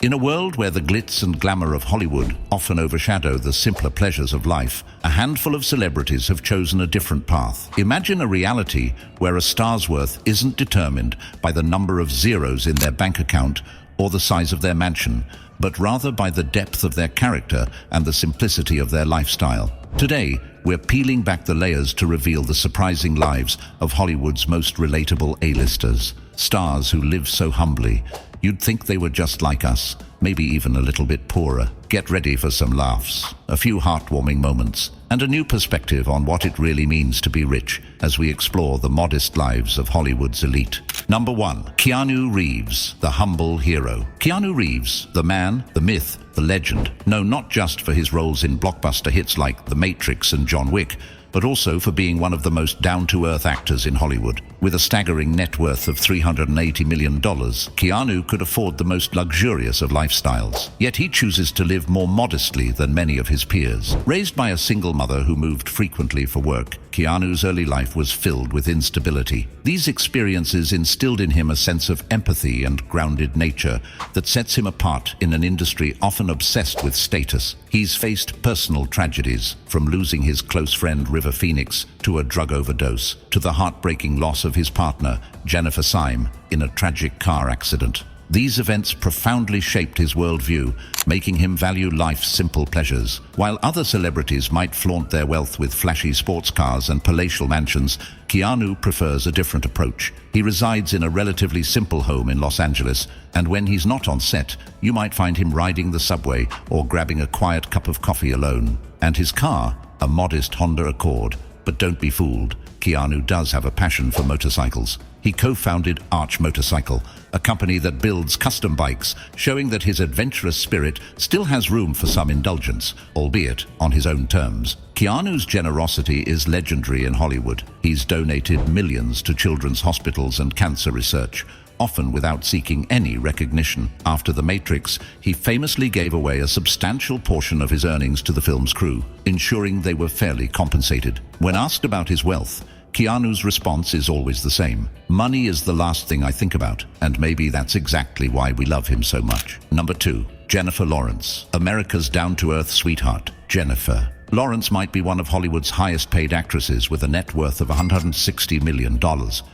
In a world where the glitz and glamour of Hollywood often overshadow the simpler pleasures of life, a handful of celebrities have chosen a different path. Imagine a reality where a star's worth isn't determined by the number of zeros in their bank account or the size of their mansion, but rather by the depth of their character and the simplicity of their lifestyle. Today, we're peeling back the layers to reveal the surprising lives of Hollywood's most relatable A-listers, stars who live so humbly. You'd think they were just like us, maybe even a little bit poorer. Get ready for some laughs, a few heartwarming moments, and a new perspective on what it really means to be rich as we explore the modest lives of Hollywood's elite. Number 1. Keanu Reeves, the humble hero. Keanu Reeves, the man, the myth, the legend, known not just for his roles in blockbuster hits like The Matrix and John Wick, but also for being one of the most down-to-earth actors in Hollywood. With a staggering net worth of $380 million, Keanu could afford the most luxurious of lifestyles. Yet he chooses to live more modestly than many of his peers. Raised by a single mother who moved frequently for work, Keanu's early life was filled with instability. These experiences instilled in him a sense of empathy and grounded nature that sets him apart in an industry often obsessed with status. He's faced personal tragedies, from losing his close friend River Phoenix to a drug overdose, to the heartbreaking loss of his partner, Jennifer Syme, in a tragic car accident. These events profoundly shaped his worldview, making him value life's simple pleasures. While other celebrities might flaunt their wealth with flashy sports cars and palatial mansions, Keanu prefers a different approach. He resides in a relatively simple home in Los Angeles, and when he's not on set, you might find him riding the subway or grabbing a quiet cup of coffee alone. And his car, a modest Honda Accord. But don't be fooled, Keanu does have a passion for motorcycles. He co-founded Arch Motorcycle, a company that builds custom bikes, showing that his adventurous spirit still has room for some indulgence, albeit on his own terms. Keanu's generosity is legendary in Hollywood. He's donated millions to children's hospitals and cancer research, often without seeking any recognition. After The Matrix, he famously gave away a substantial portion of his earnings to the film's crew, ensuring they were fairly compensated. When asked about his wealth, Keanu's response is always the same. Money is the last thing I think about, and maybe that's exactly why we love him so much. Number 2. Jennifer Lawrence, America's down-to-earth sweetheart. Jennifer Lawrence might be one of Hollywood's highest-paid actresses with a net worth of $160 million,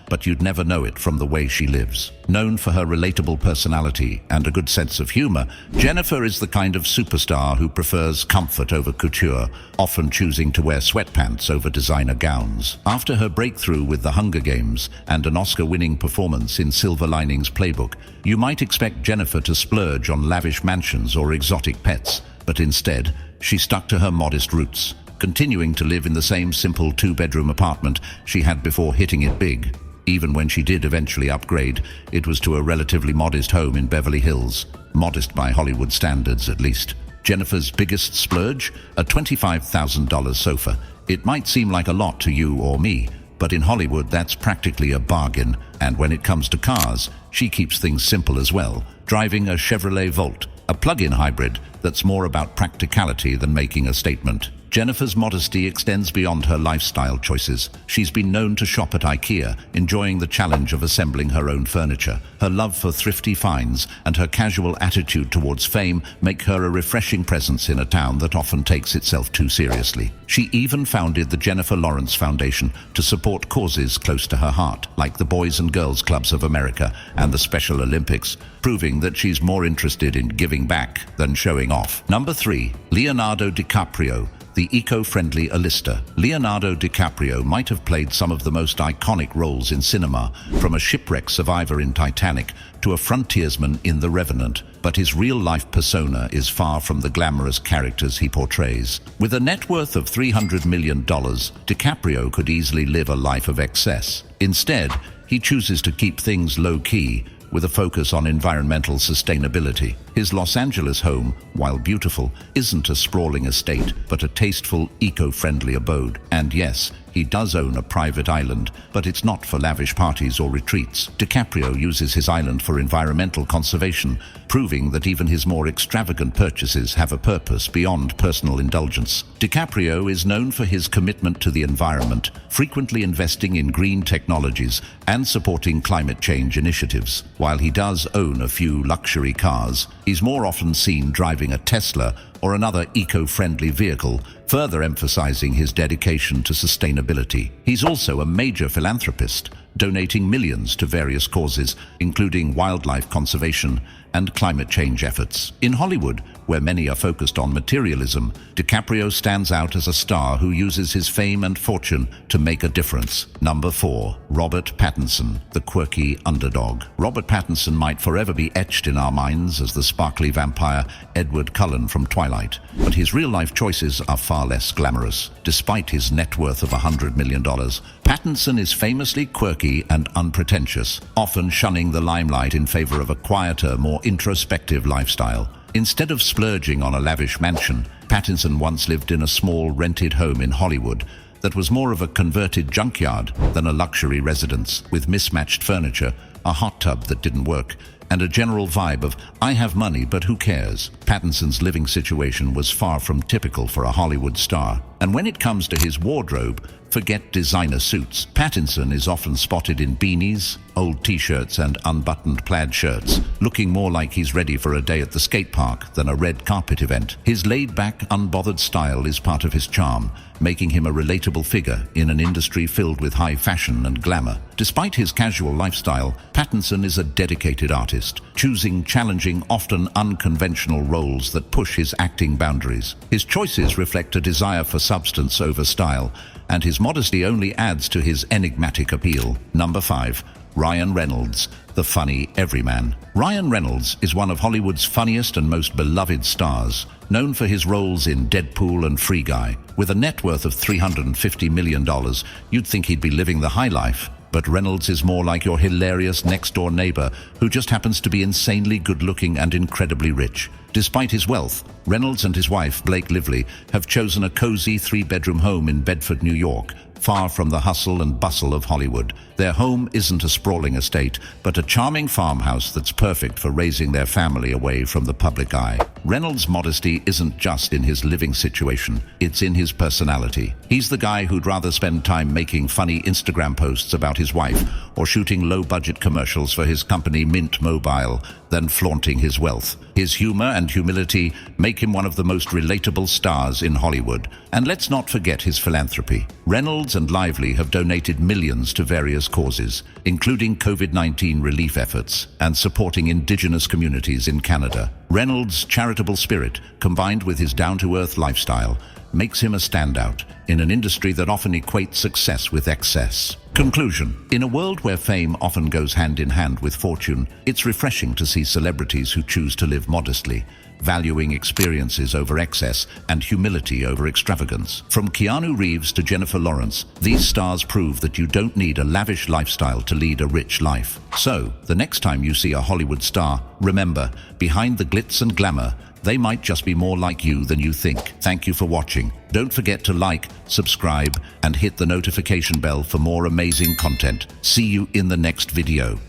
but you'd never know it from the way she lives. Known for her relatable personality and a good sense of humor, Jennifer is the kind of superstar who prefers comfort over couture, often choosing to wear sweatpants over designer gowns. After her breakthrough with The Hunger Games and an Oscar-winning performance in Silver Linings Playbook, you might expect Jennifer to splurge on lavish mansions or exotic pets, but instead, she stuck to her modest roots, continuing to live in the same simple two-bedroom apartment she had before hitting it big. Even when she did eventually upgrade, it was to a relatively modest home in Beverly Hills, modest by Hollywood standards at least. Jennifer's biggest splurge? A $25,000 sofa. It might seem like a lot to you or me, but in Hollywood that's practically a bargain. And when it comes to cars, she keeps things simple as well, driving a Chevrolet Volt, a plug-in hybrid that's more about practicality than making a statement. Jennifer's modesty extends beyond her lifestyle choices. She's been known to shop at IKEA, enjoying the challenge of assembling her own furniture. Her love for thrifty finds and her casual attitude towards fame make her a refreshing presence in a town that often takes itself too seriously. She even founded the Jennifer Lawrence Foundation to support causes close to her heart, like the Boys and Girls Clubs of America and the Special Olympics, proving that she's more interested in giving back than showing off. Number 3. Leonardo DiCaprio, the eco-friendly A-lister. Leonardo DiCaprio might have played some of the most iconic roles in cinema, from a shipwreck survivor in Titanic to a frontiersman in The Revenant, but his real-life persona is far from the glamorous characters he portrays. With a net worth of $300 million, DiCaprio could easily live a life of excess. Instead, he chooses to keep things low-key, with a focus on environmental sustainability. His Los Angeles home, while beautiful, isn't a sprawling estate, but a tasteful, eco-friendly abode. And yes, he does own a private island, but it's not for lavish parties or retreats. DiCaprio uses his island for environmental conservation, proving that even his more extravagant purchases have a purpose beyond personal indulgence. DiCaprio is known for his commitment to the environment, frequently investing in green technologies and supporting climate change initiatives. While he does own a few luxury cars, He's more often seen driving a Tesla or another eco-friendly vehicle, further emphasizing his dedication to sustainability. He's also a major philanthropist, donating millions to various causes, including wildlife conservation and climate change efforts. In Hollywood, where many are focused on materialism, DiCaprio stands out as a star who uses his fame and fortune to make a difference. Number 4. Robert Pattinson, the quirky underdog. Robert Pattinson might forever be etched in our minds as the sparkly vampire Edward Cullen from Twilight, but his real-life choices are far less glamorous. Despite his net worth of $100 million, Pattinson is famously quirky and unpretentious, often shunning the limelight in favor of a quieter, more introspective lifestyle. Instead of splurging on a lavish mansion, Pattinson once lived in a small rented home in Hollywood that was more of a converted junkyard than a luxury residence, with mismatched furniture, a hot tub that didn't work, and a general vibe of, I have money, but who cares? Pattinson's living situation was far from typical for a Hollywood star. And when it comes to his wardrobe, forget designer suits. Pattinson is often spotted in beanies, old t-shirts and unbuttoned plaid shirts, looking more like he's ready for a day at the skate park than a red carpet event. His laid-back, unbothered style is part of his charm, making him a relatable figure in an industry filled with high fashion and glamour. Despite his casual lifestyle, Pattinson is a dedicated artist, choosing challenging, often unconventional roles that push his acting boundaries. His choices reflect a desire for substance over style, and his modesty only adds to his enigmatic appeal. Number 5. Ryan Reynolds, the funny everyman. Ryan Reynolds is one of Hollywood's funniest and most beloved stars, known for his roles in Deadpool and Free Guy. With a net worth of $350 million, you'd think he'd be living the high life. But Reynolds is more like your hilarious next-door neighbor who just happens to be insanely good-looking and incredibly rich. Despite his wealth, Reynolds and his wife, Blake Lively, have chosen a cozy 3-bedroom home in Bedford, New York, far from the hustle and bustle of Hollywood. Their home isn't a sprawling estate, but a charming farmhouse that's perfect for raising their family away from the public eye. Reynolds' modesty isn't just in his living situation, it's in his personality. He's the guy who'd rather spend time making funny Instagram posts about his wife or shooting low-budget commercials for his company Mint Mobile than flaunting his wealth. His humor and humility make him one of the most relatable stars in Hollywood. And let's not forget his philanthropy. Reynolds and Lively have donated millions to various causes, including COVID-19 relief efforts and supporting indigenous communities in Canada. Reynolds' charitable spirit, combined with his down-to-earth lifestyle, makes him a standout in an industry that often equates success with excess. Conclusion. In a world where fame often goes hand in hand with fortune, it's refreshing to see celebrities who choose to live modestly, valuing experiences over excess and humility over extravagance. From Keanu Reeves to Jennifer Lawrence, these stars prove that you don't need a lavish lifestyle to lead a rich life. So, the next time you see a Hollywood star, remember, behind the glitz and glamour, they might just be more like you than you think. Thank you for watching. Don't forget to like, subscribe, and hit the notification bell for more amazing content. See you in the next video.